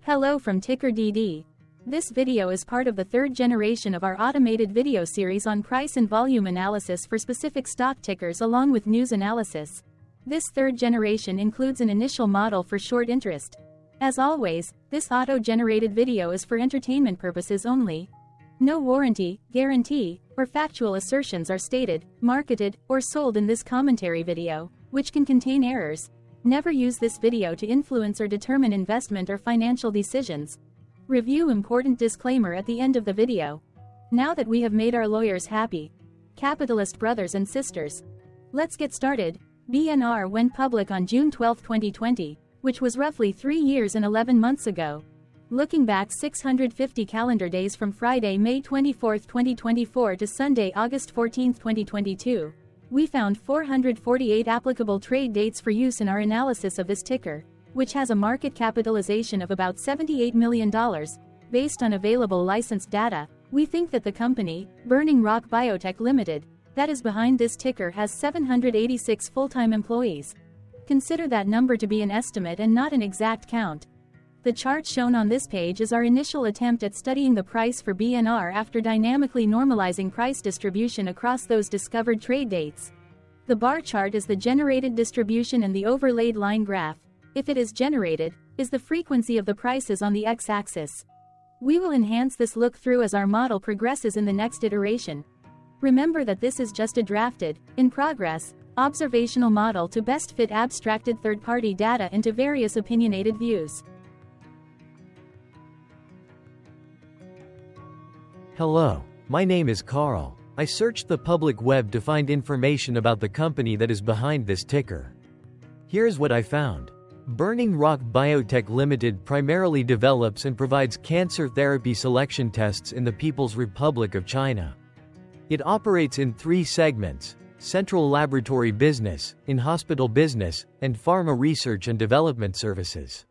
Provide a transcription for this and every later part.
Hello from TickerDD. This video is part of the third generation of our automated video series on price and volume analysis for specific stock tickers along with news analysis. This third generation includes an initial model for short interest. As always, this auto-generated video is for entertainment purposes only. No warranty, guarantee, or factual assertions are stated, marketed, or sold in this commentary video, which can contain errors. Never use this video to influence or determine investment or financial decisions. Review important disclaimer at the end of the video. Now that we have made our lawyers happy, capitalist brothers and sisters, let's get started. BNR went public on June 12, 2020, which was roughly 3 years and 11 months ago. Looking back 650 calendar days from Friday, May 24, 2024 to Sunday, August 14, 2022, we found 448 applicable trade dates for use in our analysis of this ticker, which has a market capitalization of about $78 million. Based on available licensed data, we think that the company, Burning Rock Biotech Limited, that is behind this ticker has 786 full-time employees. Consider that number to be an estimate and not an exact count. The chart shown on this page is our initial attempt at studying the price for BNR after dynamically normalizing price distribution across those discovered trade dates. The bar chart is the generated distribution and the overlaid line graph, if it is generated, is the frequency of the prices on the x-axis. We will enhance this look-through as our model progresses in the next iteration. Remember that this is just a drafted, in progress, observational model to best fit abstracted third-party data into various opinionated views. Hello, my name is Carl. I searched the public web to find information about the company that is behind this ticker. Here's what I found. Burning Rock Biotech Limited primarily develops and provides cancer therapy selection tests in the People's Republic of China. It operates in 3 segments: central laboratory business, in-hospital business, and pharma research and development services.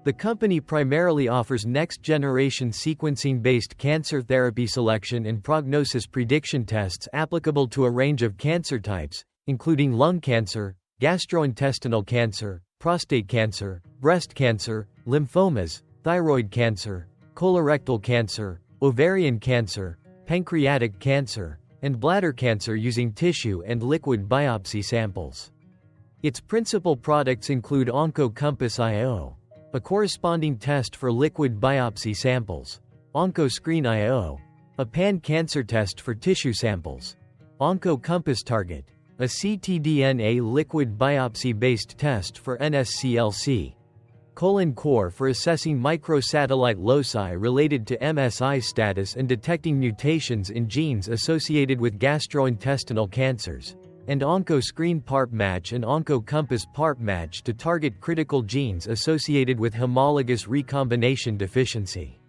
The company primarily offers next-generation sequencing-based cancer therapy selection and prognosis prediction tests applicable to a range of cancer types, including lung cancer, gastrointestinal cancer, prostate cancer, breast cancer, lymphomas, thyroid cancer, colorectal cancer, ovarian cancer, pancreatic cancer, and bladder cancer using tissue and liquid biopsy samples. Its principal products include OncoCompass IO, a corresponding test for liquid biopsy samples, OncoScreen IO, a pan-cancer test for tissue samples, OncoCompass Target, a ctDNA liquid biopsy-based test for NSCLC, Core for assessing microsatellite loci related to MSI status and detecting mutations in genes associated with gastrointestinal cancers, and OncoScreen PARP Match and OncoCompass PARP Match to target critical genes associated with homologous recombination deficiency.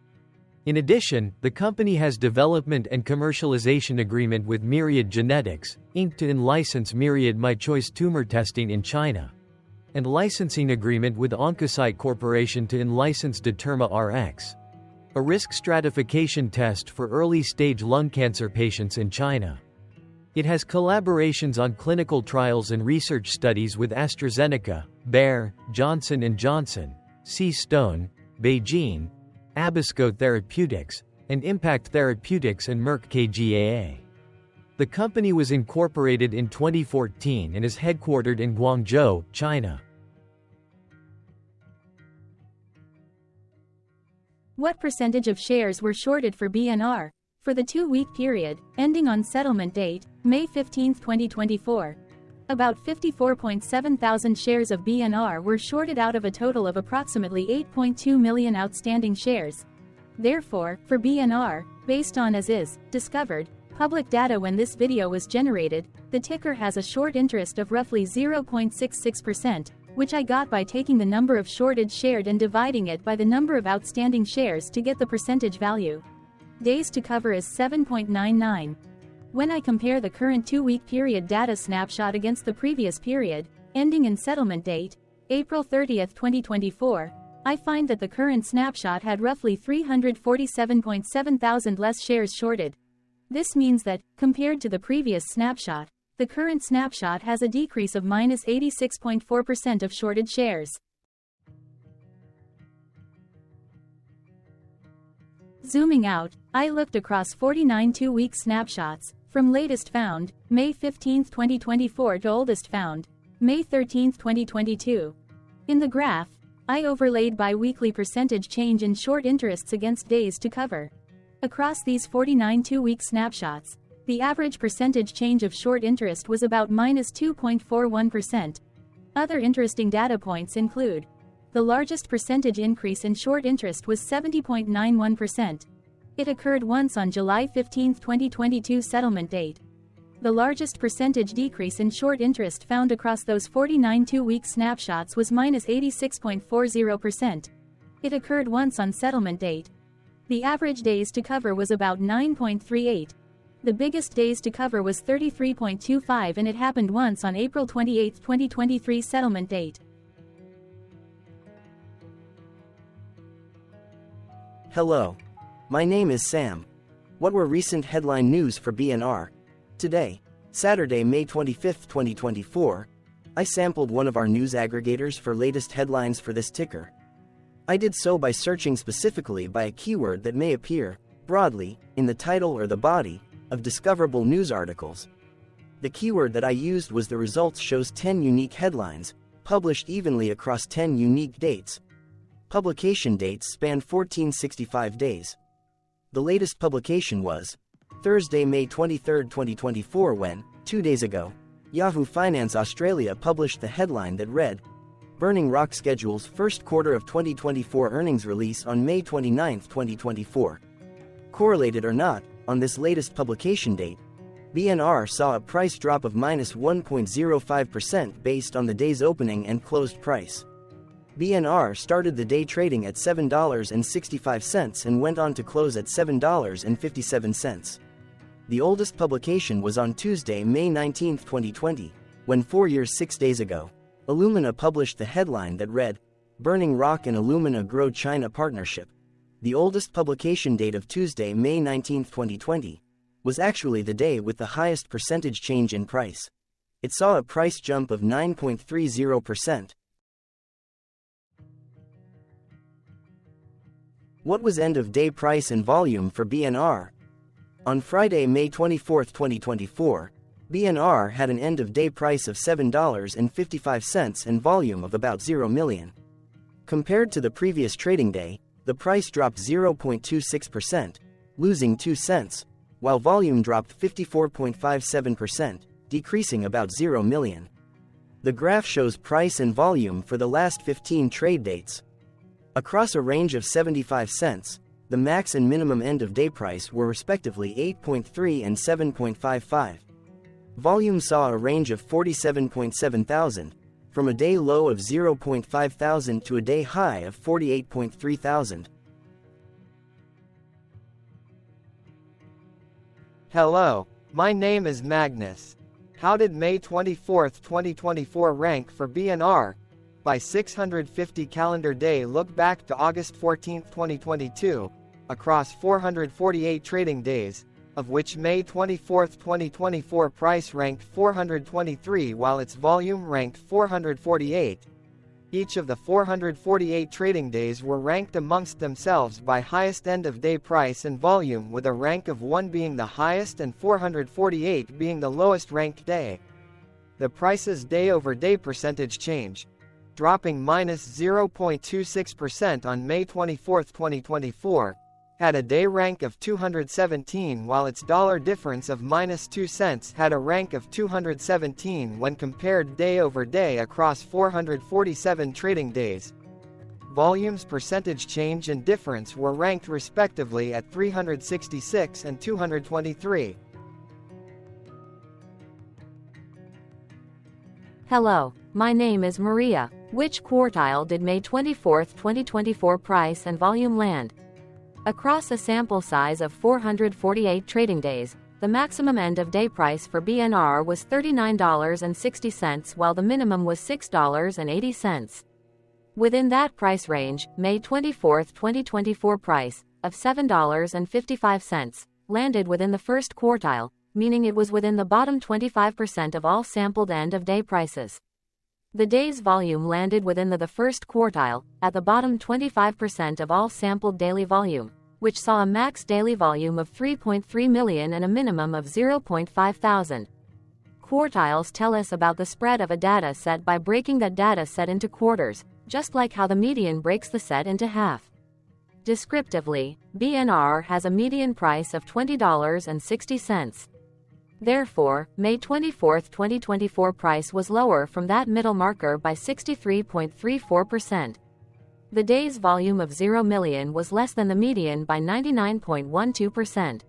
In addition, the company has development and commercialization agreement with Myriad Genetics, Inc. to in-license Myriad MyChoice tumor testing in China, and licensing agreement with Oncocyte Corporation to in-license DetermaRx, a risk stratification test for early-stage lung cancer patients in China. It has collaborations on clinical trials and research studies with AstraZeneca, Bayer, Johnson & Johnson, C-Stone, BeiGene, Abisco Therapeutics, and Impact Therapeutics and Merck KGaA. The company was incorporated in 2014 and is headquartered in Guangzhou, China. What percentage of shares were shorted for BNR? For the 2-week period, ending on settlement date, May 15, 2024, about 54.7 thousand shares of BNR were shorted out of a total of approximately 8.2 million outstanding shares. Therefore, for BNR, based on as is, discovered, public data when this video was generated, the ticker has a short interest of roughly 0.66%, which I got by taking the number of shorted shared and dividing it by the number of outstanding shares to get the percentage value. Days to cover is 7.99. When I compare the current 2-week period data snapshot against the previous period, ending in settlement date, April 30, 2024, I find that the current snapshot had roughly 347.7 thousand less shares shorted. This means that, compared to the previous snapshot, the current snapshot has a decrease of minus 86.4% of shorted shares. Zooming out, I looked across 49 two-week snapshots, from latest found, May 15, 2024 to oldest found, May 13, 2022. In the graph, I overlaid bi-weekly percentage change in short interests against days to cover. Across these 49 two-week snapshots, the average percentage change of short interest was about minus 2.41%. Other interesting data points include: the largest percentage increase in short interest was 70.91%. It occurred once on July 15, 2022 settlement date. The largest percentage decrease in short interest found across those 49 two-week snapshots was minus 86.40%. It occurred once on settlement date. The average days to cover was about 9.38. The biggest days to cover was 33.25, and it happened once on April 28, 2023 settlement date. Hello. My name is Sam. What were recent headline news for BNR? Today, Saturday, May 25, 2024, I sampled one of our news aggregators for latest headlines for this ticker. I did so by searching specifically by a keyword that may appear, broadly, in the title or the body of discoverable news articles. The keyword that I used was the results shows 10 unique headlines, published evenly across 10 unique dates. Publication dates span 1465 days. The latest publication was Thursday, May 23, 2024 when, 2 days ago, Yahoo Finance Australia published the headline that read, Burning Rock schedules first quarter of 2024 earnings release on May 29, 2024. Correlated or not, on this latest publication date, BNR saw a price drop of minus 1.05% based on the day's opening and closed price. BNR started the day trading at $7.65 and went on to close at $7.57. The oldest publication was on Tuesday, May 19, 2020, when 4 years 6 days ago, Illumina published the headline that read, Burning Rock and Illumina Grow China Partnership. The oldest publication date of Tuesday, May 19, 2020, was actually the day with the highest percentage change in price. It saw a price jump of 9.30%. What was end-of-day price and volume for BNR? On Friday, May 24, 2024, BNR had an end-of-day price of $7.55 and volume of about 0 million. Compared to the previous trading day, the price dropped 0.26%, losing 2 cents, while volume dropped 54.57%, decreasing about 0 million. The graph shows price and volume for the last 15 trade dates. Across a range of 75 cents, the max and minimum end-of-day price were respectively 8.3 and 7.55. Volume saw a range of 47.7 thousand, from a day low of 0.5 thousand to a day high of 48.3 thousand. Hello, my name is Magnus. How did May 24, 2024 rank for BNR? By 650 calendar day look back to August 14, 2022, across 448 trading days, of which May 24, 2024 price ranked 423 while its volume ranked 448. Each of the 448 trading days were ranked amongst themselves by highest end-of-day price and volume, with a rank of 1 being the highest and 448 being the lowest ranked day. The price's day-over-day percentage change, dropping minus 0.26% on May 24, 2024, had a day rank of 217 while its dollar difference of minus 2 cents had a rank of 217 when compared day over day across 447 trading days. Volume's percentage change and difference were ranked respectively at 366 and 223. Hello, my name is Maria. Which quartile did May 24, 2024 price and volume land? Across a sample size of 448 trading days, the maximum end-of-day price for BNR was $39.60 while the minimum was $6.80. Within that price range, May 24, 2024 price, of $7.55, landed within the first quartile, meaning it was within the bottom 25% of all sampled end-of-day prices. The day's volume landed within the first quartile, at the bottom 25% of all sampled daily volume, which saw a max daily volume of 3.3 million and a minimum of 0.5 thousand. Quartiles tell us about the spread of a data set by breaking that data set into quarters, just like how the median breaks the set into half. Descriptively, BNR has a median price of $20.60. Therefore, May 24, 2024 price was lower from that middle marker by 63.34%. The day's volume of 0 million was less than the median by 99.12%.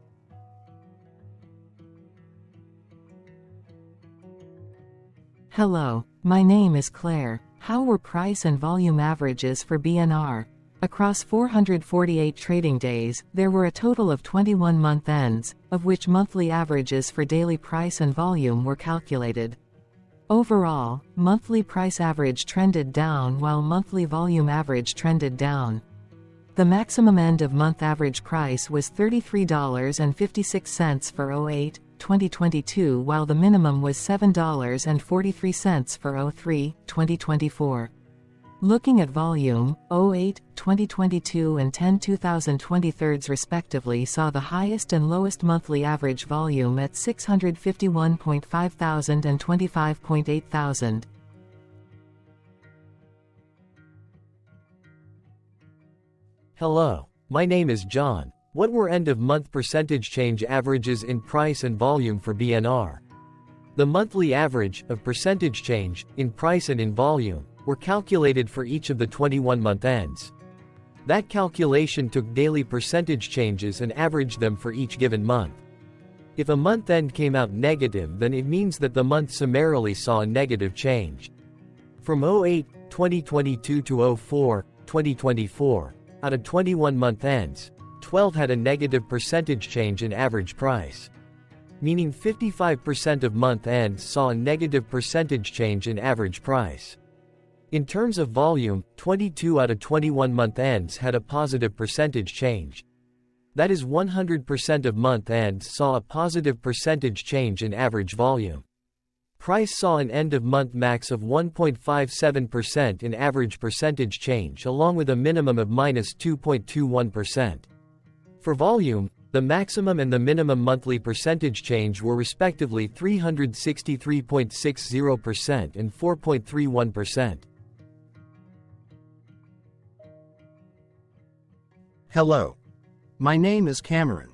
Hello, my name is Claire. How were price and volume averages for BNR? Across 448 trading days, there were a total of 21 month ends, of which monthly averages for daily price and volume were calculated. Overall, monthly price average trended down while monthly volume average trended down. The maximum end of month average price was $33.56 for 08/2022, while the minimum was $7.43 for 03/2024. Looking at volume, 08/2022 and 10/2023 respectively saw the highest and lowest monthly average volume at 651.5 thousand and 25.8 thousand. Hello, my name is John. What were end-of-month percentage change averages in price and volume for BNR? The monthly average of percentage change in price and in volume were calculated for each of the 21-month ends. That calculation took daily percentage changes and averaged them for each given month. If a month end came out negative, then it means that the month summarily saw a negative change. From 08/2022 to 04/2024, out of 21-month ends, 12 had a negative percentage change in average price. Meaning 55% of month ends saw a negative percentage change in average price. In terms of volume, 22 out of 21 month ends had a positive percentage change. That is 100% of month ends saw a positive percentage change in average volume. Price saw an end-of-month max of 1.57% in average percentage change, along with a minimum of -2.21%. For volume, the maximum and the minimum monthly percentage change were respectively 363.60% and 4.31%. Hello. My name is Cameron.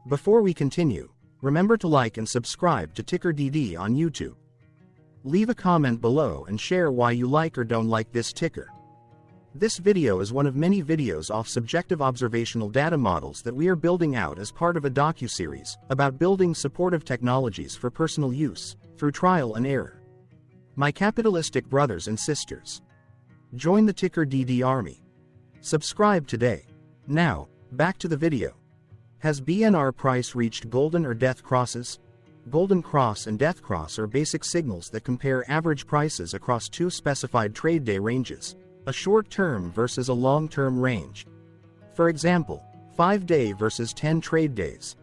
Before we continue, remember to like and subscribe to TickerDD on YouTube. Leave a comment below and share why you like or don't like this ticker. This video is one of many videos off subjective observational data models that we are building out as part of a docuseries about building supportive technologies for personal use through trial and error. My capitalistic brothers and sisters, join the TickerDD army. Subscribe today. Now, back to the video. Has BNR price reached golden or death crosses? Golden cross and death cross are basic signals that compare average prices across two specified trade day ranges, a short-term versus a long-term range. For example, 5-day versus 10 trade days.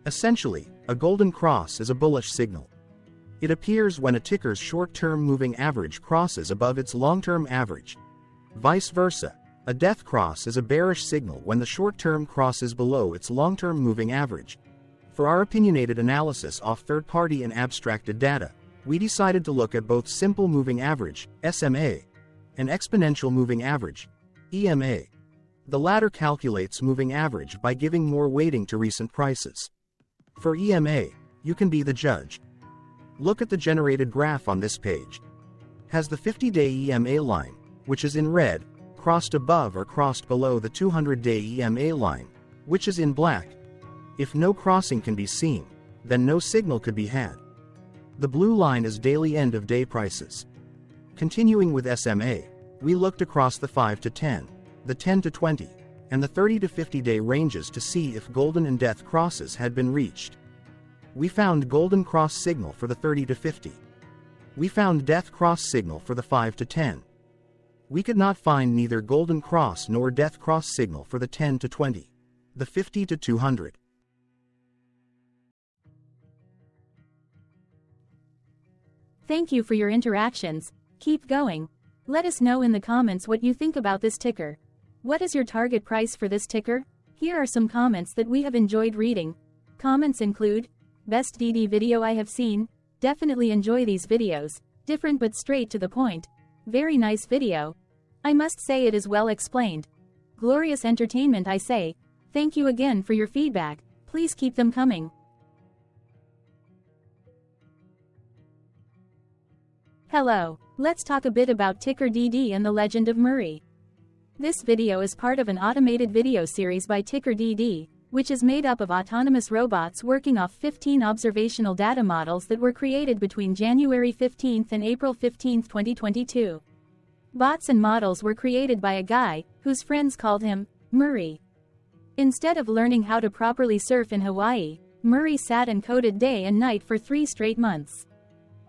Essentially, a golden cross is a bullish signal. It appears when a ticker's short-term moving average crosses above its long-term average. Vice versa, a death cross is a bearish signal when the short-term crosses below its long-term moving average. For our opinionated analysis off third-party and abstracted data, we decided to look at both simple moving average, SMA, and exponential moving average, EMA. The latter calculates moving average by giving more weighting to recent prices. For EMA, you can be the judge. Look at the generated graph on this page. Has the 50-day EMA line, which is in red, crossed above or crossed below the 200-day EMA line, which is in black? If no crossing can be seen, then no signal could be had. The blue line is daily end-of-day prices. Continuing with SMA, we looked across the 5 to 10, the 10 to 20, and the 30 to 50-day ranges to see if golden and death crosses had been reached. We found golden cross signal for the 30 to 50. We found death cross signal for the 5 to 10. We could not find neither golden cross nor death cross signal for the 10 to 20, the 50 to 200. Thank you for your interactions. Keep going. Let us know in the comments what you think about this ticker. What is your target price for this ticker? Here are some comments that we have enjoyed reading. Comments include, best DD video I have seen, definitely enjoy these videos, different but straight to the point, very nice video. I must say it is well explained. Glorious entertainment I say, thank you again for your feedback, please keep them coming. Hello, let's talk a bit about TickerDD and the Legend of Murray. This video is part of an automated video series by TickerDD, which is made up of autonomous robots working off 15 observational data models that were created between January 15 and April 15, 2022. Bots and models were created by a guy, whose friends called him Murray. Instead of learning how to properly surf in Hawaii, Murray sat and coded day and night for 3 straight months.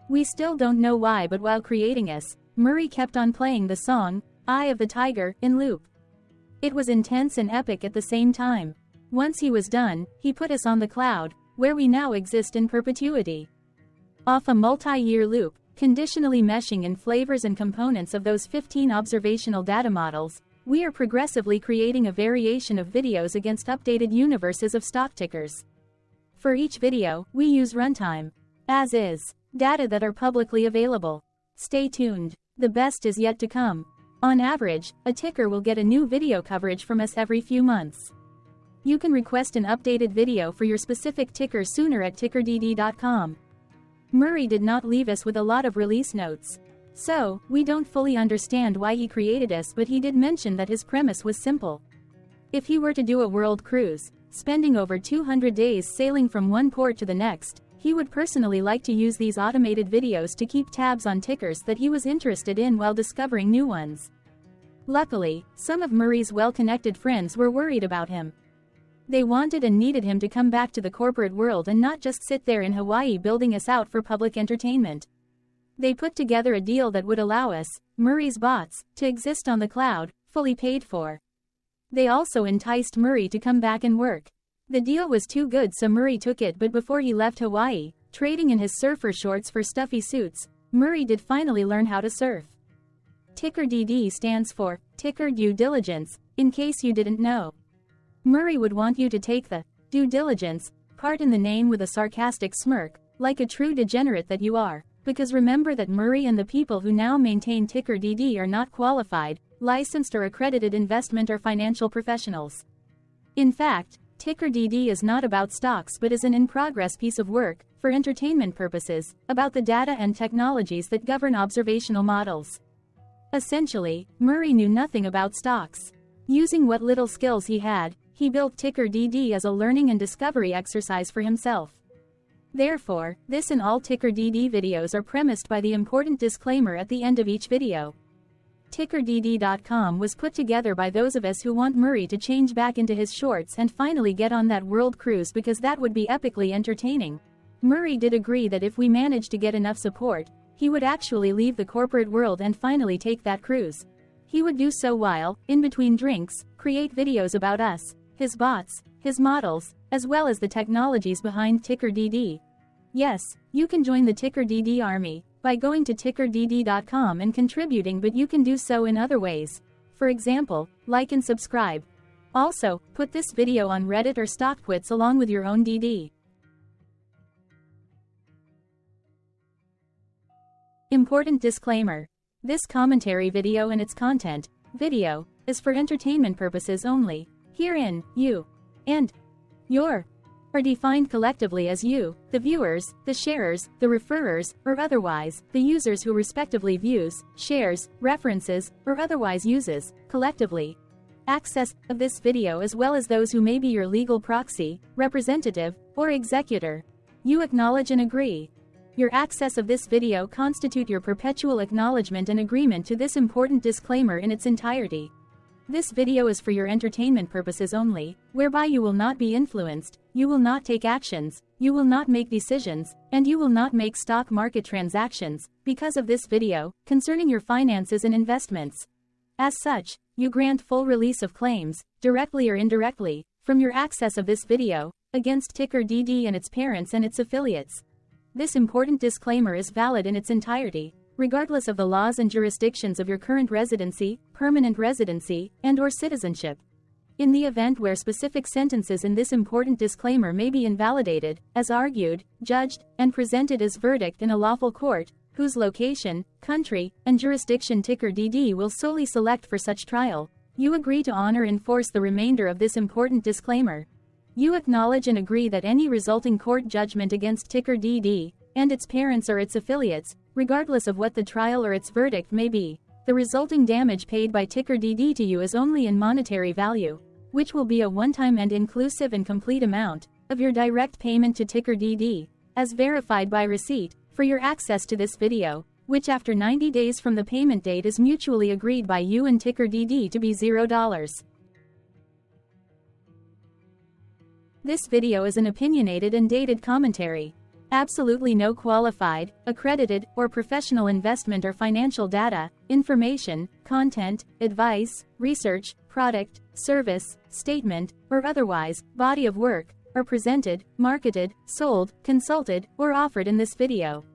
We still don't know why, but while creating us, Murray kept on playing the song, Eye of the Tiger, in loop. It was intense and epic at the same time. Once he was done, he put us on the cloud, where we now exist in perpetuity. Off a multi-year loop, conditionally meshing in flavors and components of those 15 observational data models, we are progressively creating a variation of videos against updated universes of stock tickers. For each video, we use runtime, as is, data that are publicly available. Stay tuned, the best is yet to come. On average, a ticker will get a new video coverage from us every few months. You can request an updated video for your specific ticker sooner at TickerDD.com. Murray did not leave us with a lot of release notes. So, we don't fully understand why he created us, but he did mention that his premise was simple. If he were to do a world cruise, spending over 200 days sailing from one port to the next, he would personally like to use these automated videos to keep tabs on tickers that he was interested in while discovering new ones. Luckily, some of Murray's well-connected friends were worried about him. They wanted and needed him to come back to the corporate world and not just sit there in Hawaii building us out for public entertainment. They put together a deal that would allow us, Murray's bots, to exist on the cloud, fully paid for. They also enticed Murray to come back and work. The deal was too good, so Murray took it, but before he left Hawaii, trading in his surfer shorts for stuffy suits, Murray did finally learn how to surf. TickerDD stands for Ticker Due Diligence, in case you didn't know. Murray would want you to take the due diligence part in the name with a sarcastic smirk, like a true degenerate that you are, because remember that Murray and the people who now maintain TickerDD are not qualified, licensed or accredited investment or financial professionals. In fact, TickerDD is not about stocks but is an in-progress piece of work, for entertainment purposes, about the data and technologies that govern observational models. Essentially, Murray knew nothing about stocks. Using what little skills he had, he built TickerDD as a learning and discovery exercise for himself. Therefore, this and all TickerDD videos are premised by the important disclaimer at the end of each video. TickerDD.com was put together by those of us who want Murray to change back into his shorts and finally get on that world cruise, because that would be epically entertaining. Murray did agree that if we managed to get enough support, he would actually leave the corporate world and finally take that cruise. He would do so while, in between drinks, create videos about us, his bots, his models, as well as the technologies behind TickerDD. Yes, you can join the TickerDD army by going to TickerDD.com and contributing, but you can do so in other ways. For example, like and subscribe. Also, put this video on Reddit or StockTwits along with your own DD. Important disclaimer. This commentary video and its content, video, is for entertainment purposes only. Herein, you and your are defined collectively as you, the viewers, the sharers, the referrers, or otherwise, the users who respectively views, shares, references, or otherwise uses, collectively, access of this video, as well as those who may be your legal proxy, representative, or executor. You acknowledge and agree. Your access of this video constitute your perpetual acknowledgement and agreement to this important disclaimer in its entirety. This video is for your entertainment purposes only, whereby you will not be influenced, you will not take actions, you will not make decisions, and you will not make stock market transactions, because of this video, concerning your finances and investments. As such, you grant full release of claims, directly or indirectly, from your access of this video, against TickerDD and its parents and its affiliates. This important disclaimer is valid in its entirety, regardless of the laws and jurisdictions of your current residency, permanent residency, and/or citizenship. In the event where specific sentences in this important disclaimer may be invalidated, as argued, judged, and presented as verdict in a lawful court, whose location, country, and jurisdiction TickerDD will solely select for such trial, you agree to honor and enforce the remainder of this important disclaimer. You acknowledge and agree that any resulting court judgment against TickerDD, and its parents or its affiliates, regardless of what the trial or its verdict may be, the resulting damage paid by TickerDD to you is only in monetary value, which will be a one-time and inclusive and complete amount of your direct payment to TickerDD, as verified by receipt, for your access to this video, which after 90 days from the payment date is mutually agreed by you and TickerDD to be $0. This video is an opinionated and dated commentary. Absolutely no qualified, accredited, or professional investment or financial data, information, content, advice, research, product, service, statement, or otherwise, body of work, are presented, marketed, sold, consulted, or offered in this video.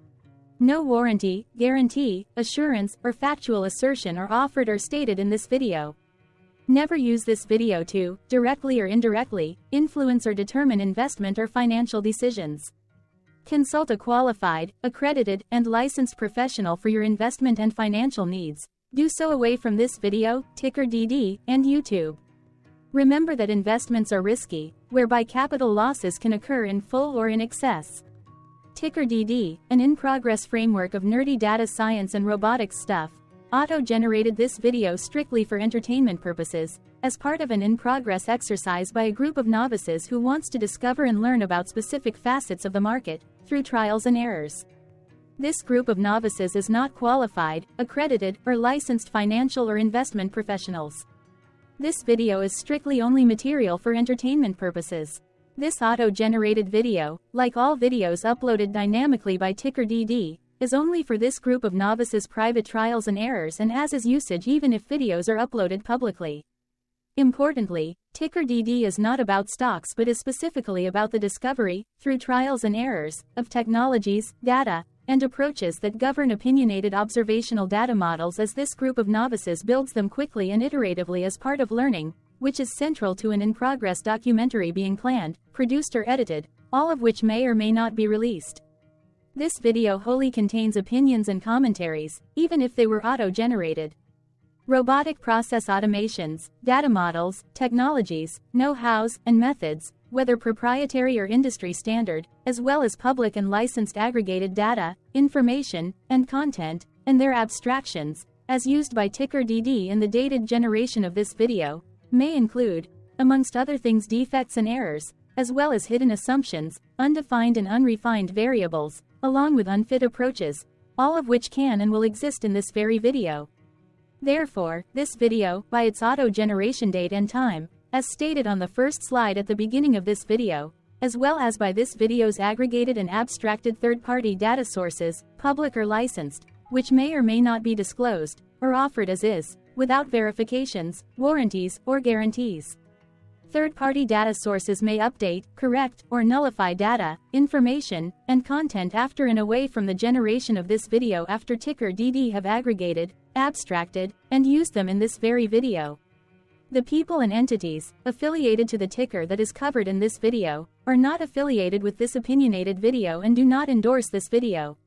No warranty, guarantee, assurance, or factual assertion are offered or stated in this video. Never use this video to, directly or indirectly, influence or determine investment or financial decisions. Consult a qualified, accredited, and licensed professional for your investment and financial needs. Do so away from this video, TickerDD, and YouTube. Remember that investments are risky, whereby capital losses can occur in full or in excess. TickerDD, an in-progress framework of nerdy data science and robotics stuff, auto-generated this video strictly for entertainment purposes, as part of an in-progress exercise by a group of novices who wants to discover and learn about specific facets of the market, through trials and errors. This group of novices is not qualified, accredited, or licensed financial or investment professionals. This video is strictly only material for entertainment purposes. This auto-generated video, like all videos uploaded dynamically by TickerDD, is only for this group of novices' private trials and errors and as is usage even if videos are uploaded publicly. Importantly, TickerDD is not about stocks but is specifically about the discovery, through trials and errors, of technologies, data, and approaches that govern opinionated observational data models as this group of novices builds them quickly and iteratively as part of learning, which is central to an in-progress documentary being planned, produced or edited, all of which may or may not be released. This video wholly contains opinions and commentaries, even if they were auto-generated. Robotic process automations, data models, technologies, know-hows, and methods, whether proprietary or industry standard, as well as public and licensed aggregated data, information, and content, and their abstractions, as used by TickerDD in the dated generation of this video, may include, amongst other things, defects and errors, as well as hidden assumptions, undefined and unrefined variables, along with unfit approaches, all of which can and will exist in this very video. Therefore, this video, by its auto-generation date and time, as stated on the first slide at the beginning of this video, as well as by this video's aggregated and abstracted third-party data sources, public or licensed, which may or may not be disclosed, or offered as is, without verifications, warranties, or guarantees. Third-party data sources may update, correct, or nullify data, information, and content after and away from the generation of this video after TickerDD have aggregated, abstracted, and used them in this very video. The people and entities, affiliated to the ticker that is covered in this video, are not affiliated with this opinionated video and do not endorse this video.